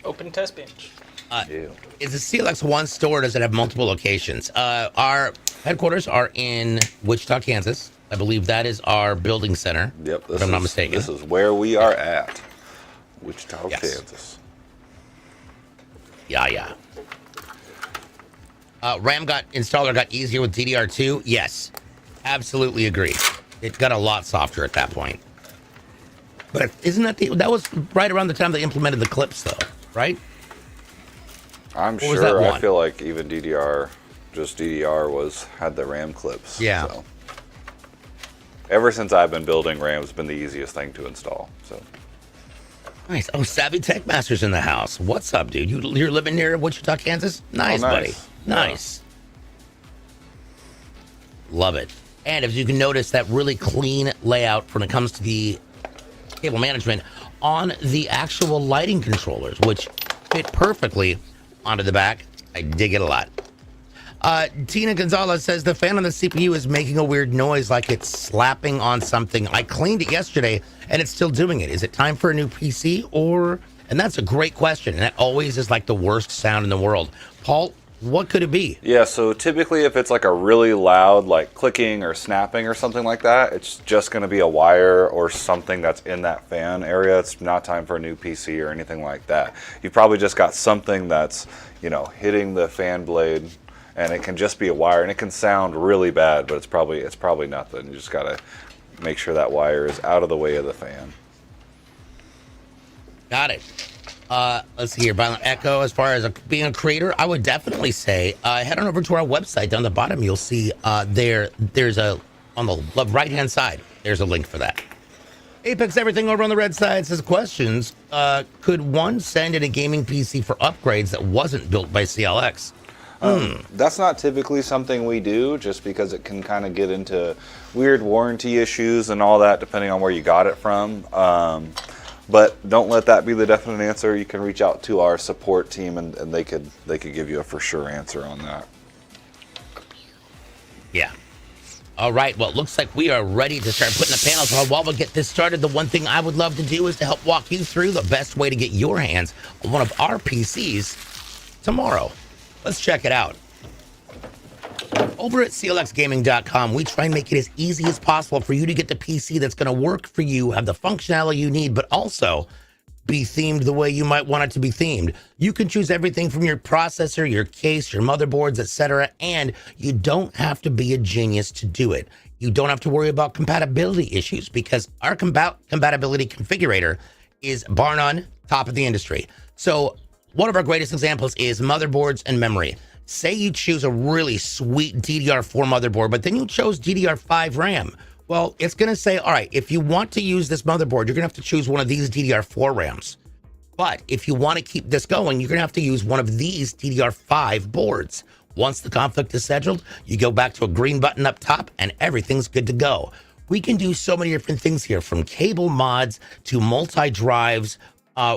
Open test bench. Yeah. Is the CLX one store, or does it have multiple locations? Our headquarters are in Wichita, Kansas. I believe that is our building center. Yep. If I'm not mistaken. This is where we are at. Wichita, Yes. Kansas. Yeah. RAM installer got easier with DDR2. Yes, absolutely agree. It got a lot softer at that point. But isn't that was right around the time they implemented the clips, though, right? I'm Or was that sure. I one? feel like even DDR had the RAM clips. Yeah. So. Ever since I've been building, RAM's been the easiest thing to install. So. Nice. Oh, Savvy Tech Masters in the house. What's up, dude? You're living near Wichita, Kansas? Nice, nice. buddy. Nice. Love it. And as you can notice, that really clean layout when it comes to the cable management on the actual lighting controllers, which fit perfectly onto the back. I dig it a lot. Tina Gonzalez says the fan on the CPU is making a weird noise like it's slapping on something. I cleaned it yesterday and it's still doing it. Is it time for a new PC or... And that's a great question. And that always is like the worst sound in the world. Paul, what could it be? Yeah, so typically if it's like a really loud like clicking or snapping or something like that, it's just going to be a wire or something that's in that fan area. It's not time for a new PC or anything like that. You've probably just got something that's, hitting the fan blade, and it can just be a wire, and it can sound really bad, but it's probably nothing. You just got to make sure that wire is out of the way of the fan. Got it. Let's see here. Violent Echo, as far as being a creator, I would definitely say head on over to our website. Down the bottom, you'll see on the right-hand side, there's a link for that. Apex Everything over on the red side says, questions. Could one send in a gaming PC for upgrades that wasn't built by CLX? That's not typically something we do, just because it can kind of get into weird warranty issues and all that, depending on where you got it from. But don't let that be the definite answer. You can reach out to our support team, and they could give you a for sure answer on that. Yeah. All right. Well, it looks like we are ready to start putting the panels on. While we get this started, the one thing I would love to do is to help walk you through the best way to get your hands on one of our PCs tomorrow. Let's check it out. Over at clxgaming.com, we try and make it as easy as possible for you to get the PC that's going to work for you, have the functionality you need, but also be themed the way you might want it to be themed. You can choose everything from your processor, your case, your motherboards, etc., and you don't have to be a genius to do it. You don't have to worry about compatibility issues because our compatibility configurator is bar none, top of the industry. So one of our greatest examples is motherboards and memory. Say you choose a really sweet DDR4 motherboard, but then you chose DDR5 RAM. Well, it's going to say, all right, if you want to use this motherboard, you're going to have to choose one of these DDR4 RAMs. But if you want to keep this going, you're going to have to use one of these DDR5 boards. Once the conflict is settled, you go back to a green button up top and everything's good to go. We can do so many different things here, from cable mods to multi-drives.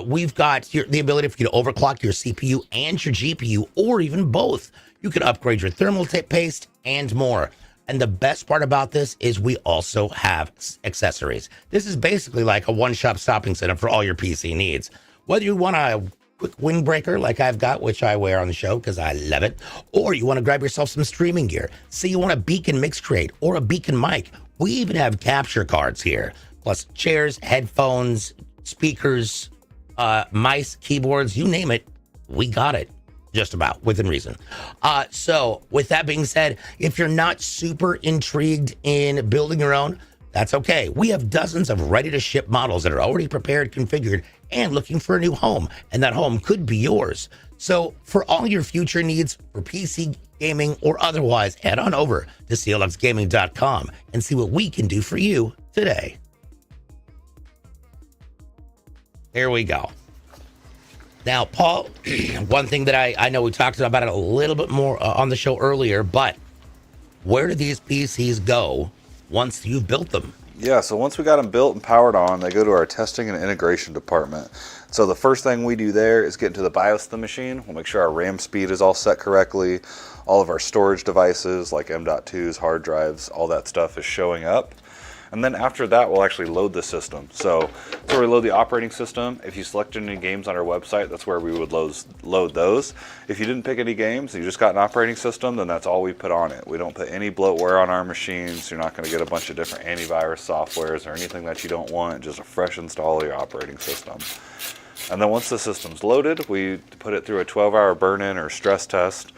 We've got the ability for you to overclock your CPU and your GPU, or even both. You can upgrade your thermal paste and more. And the best part about this is we also have accessories. This is basically like a one-stop shopping center for all your PC needs. Whether you want a quick windbreaker like I've got, which I wear on the show because I love it, or you want to grab yourself some streaming gear. Say you want a Beacon mix crate or a Beacon mic. We even have capture cards here, plus chairs, headphones, speakers, mice, keyboards, you name it, we got it. just about within reason. So with that being said, if you're not super intrigued in building your own, that's okay. We have dozens of ready to ship models that are already prepared, configured, and looking for a new home. And that home could be yours. So for all your future needs for PC gaming or otherwise, head on over to clxgaming.com and see what we can do for you today. There we go. Now, Paul, one thing that I know we talked about it a little bit more on the show earlier, but where do these PCs go once you've built them? Yeah, so once we got them built and powered on, they go to our testing and integration department. So the first thing we do there is get into the BIOS of the machine. We'll make sure our RAM speed is all set correctly. All of our storage devices like M.2s, hard drives, all that stuff is showing up. And then after that, we'll actually load the system. So that's where we load the operating system. If you selected any games on our website, that's where we would load those. If you didn't pick any games, you just got an operating system, then that's all we put on it. We don't put any bloatware on our machines. You're not going to get a bunch of different antivirus softwares or anything that you don't want, just a fresh install of your operating system. And then once the system's loaded, we put it through a 12-hour burn-in or stress test.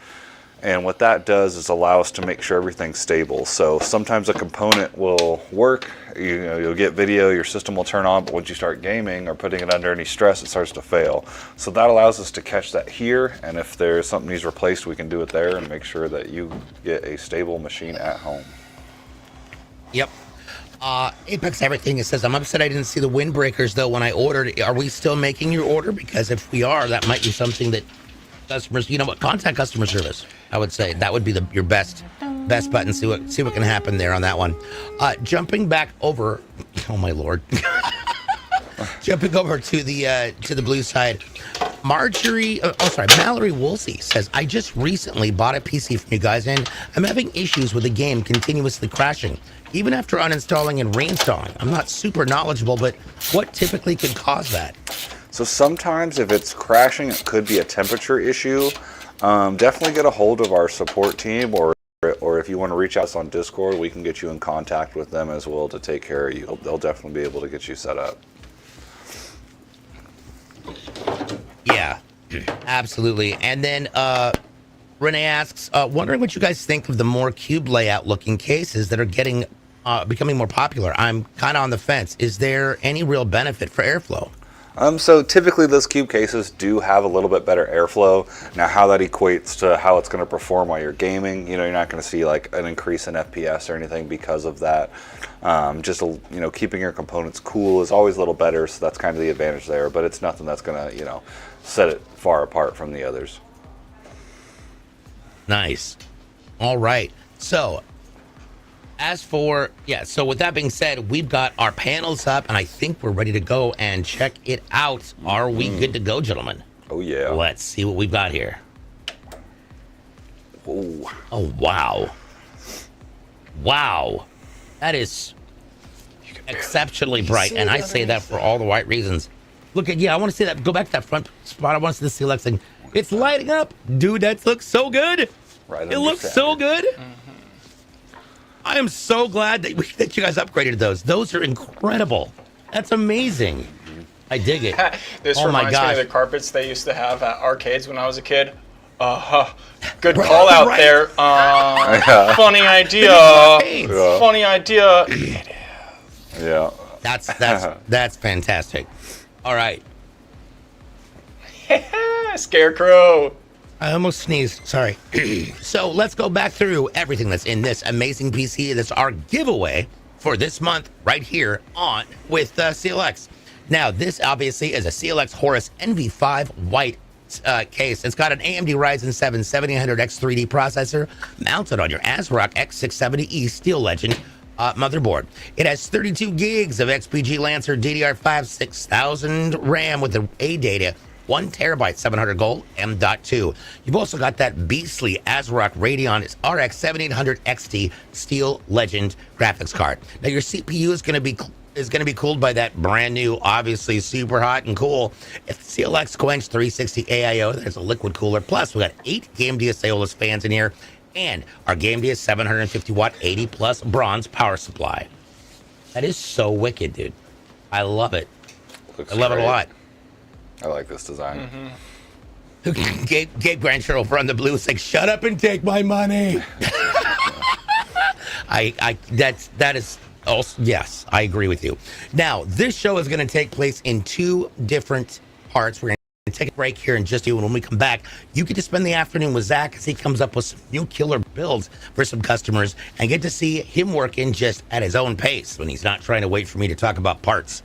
And what that does is allow us to make sure everything's stable. So sometimes a component will work, you'll get video, your system will turn on, but once you start gaming or putting it under any stress, it starts to fail. So that allows us to catch that here, and if there's something needs replaced, we can do it there and make sure that you get a stable machine at home. Yep. Apex Everything, it says, I'm upset I didn't see the windbreakers though when I ordered. Are we still making your order? Because if we are, that might be something that customers, you know what, contact customer service. I would say that would be your best button. See what can happen there on that one. Jumping back over, oh my lord, jumping over to the blue side. Mallory Woolsey says, I just recently bought a PC from you guys and I'm having issues with the game continuously crashing, even after uninstalling and reinstalling. I'm not super knowledgeable, but what typically could cause that? So sometimes if it's crashing, it could be a temperature issue. Definitely get a hold of our support team, or if you want to reach out on Discord, we can get you in contact with them as well to take care of you. They'll definitely be able to get you set up. Yeah, absolutely. And then Renee asks, wondering what you guys think of the more cube layout looking cases that are becoming more popular. I'm kind of on the fence. Is there any real benefit for airflow? So typically those cube cases do have a little bit better airflow. Now how that equates to how it's going to perform while you're gaming, you're not going to see like an increase in FPS or anything because of that. Just keeping your components cool is always a little better, so that's kind of the advantage there, but it's nothing that's going to, set it far apart from the others. Nice. All right. So so with that being said, we've got our panels up and I think we're ready to go and check it out. Are we good to go, gentlemen? Oh yeah. Let's see what we've got here. Ooh. Oh, wow. Wow. That is exceptionally bright. And I say that for all the right reasons. Look at, I want to see that. Go back to that front spot. I want to see the CLX thing. It's lighting up. Dude, that looks so good. Right. It looks so good. Mm-hmm. I am so glad that you guys upgraded those. Those are incredible. That's amazing. Mm-hmm. I dig it. This reminds me of the carpets they used to have at arcades when I was a kid. Good call out there. Funny idea. Yeah. Funny idea. Yeah. That's fantastic. All right. Scarecrow. I almost sneezed. Sorry. So let's go back through everything that's in this amazing PC. That's our giveaway for this month right here on with CLX. Now, this obviously is a CLX Horus NV5 white case. It's got an AMD Ryzen 7 7800X3D processor mounted on your ASRock X670E Steel Legend motherboard. It has 32 gigs of XPG Lancer DDR5 6000 RAM with the ADATA 1 terabyte 700 gold M.2. You've also got that beastly ASRock Radeon RX 7800 XT Steel Legend graphics card. Now your CPU is going to be cooled by that brand new, obviously super hot and cool CLX Quench 360 AIO. There's a liquid cooler. Plus we got 8 GameDS Aeolus fans in here and our GameDS 750 watt 80 plus bronze power supply. That is so wicked, dude. I love it. Looks I love great. it a lot. I like this design. Mm-hmm. Gabe Grandcher over on the blue is like, shut up and take my money. That is also, yes, I agree with you. Now, this show is going to take place in two different parts. We're going to take a break here in just a few, and when we come back, you get to spend the afternoon with Zach as he comes up with some new killer builds for some customers and get to see him working just at his own pace when he's not trying to wait for me to talk about parts.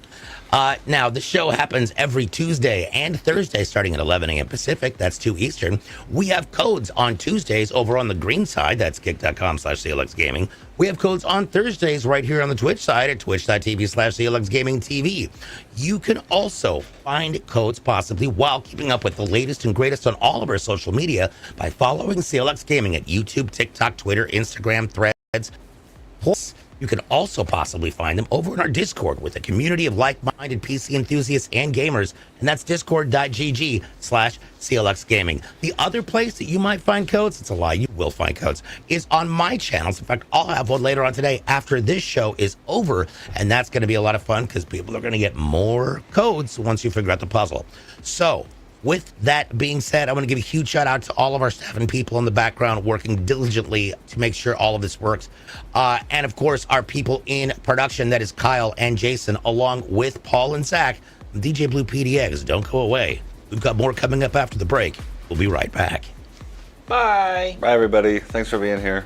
Now, the show happens every Tuesday and Thursday starting at 11 a.m. Pacific. That's 2 Eastern. We have codes on Tuesdays over on the green side. That's kick.com/CLXgaming. We have codes on Thursdays right here on the Twitch side at twitch.tv/CLXgamingtv. You can also find codes possibly while keeping up with the latest and greatest on all of our social media by following CLX Gaming at YouTube, TikTok, Twitter, Instagram, Threads. Plus, you can also possibly find them over in our Discord with a community of like-minded PC enthusiasts and gamers, and that's discord.gg/CLXgaming. The other place that you might find codes, it's a lie, you will find codes, is on my channels. In fact, I'll have one later on today after this show is over, and that's going to be a lot of fun because people are going to get more codes once you figure out the puzzle. So, with that being said, I want to give a huge shout out to all of our staff and people in the background working diligently to make sure all of this works. And of course, our people in production, that is Kyle and Jason, along with Paul and Zach. DJ Blue PDX, don't go away. We've got more coming up after the break. We'll be right back. Bye. Bye, everybody. Thanks for being here.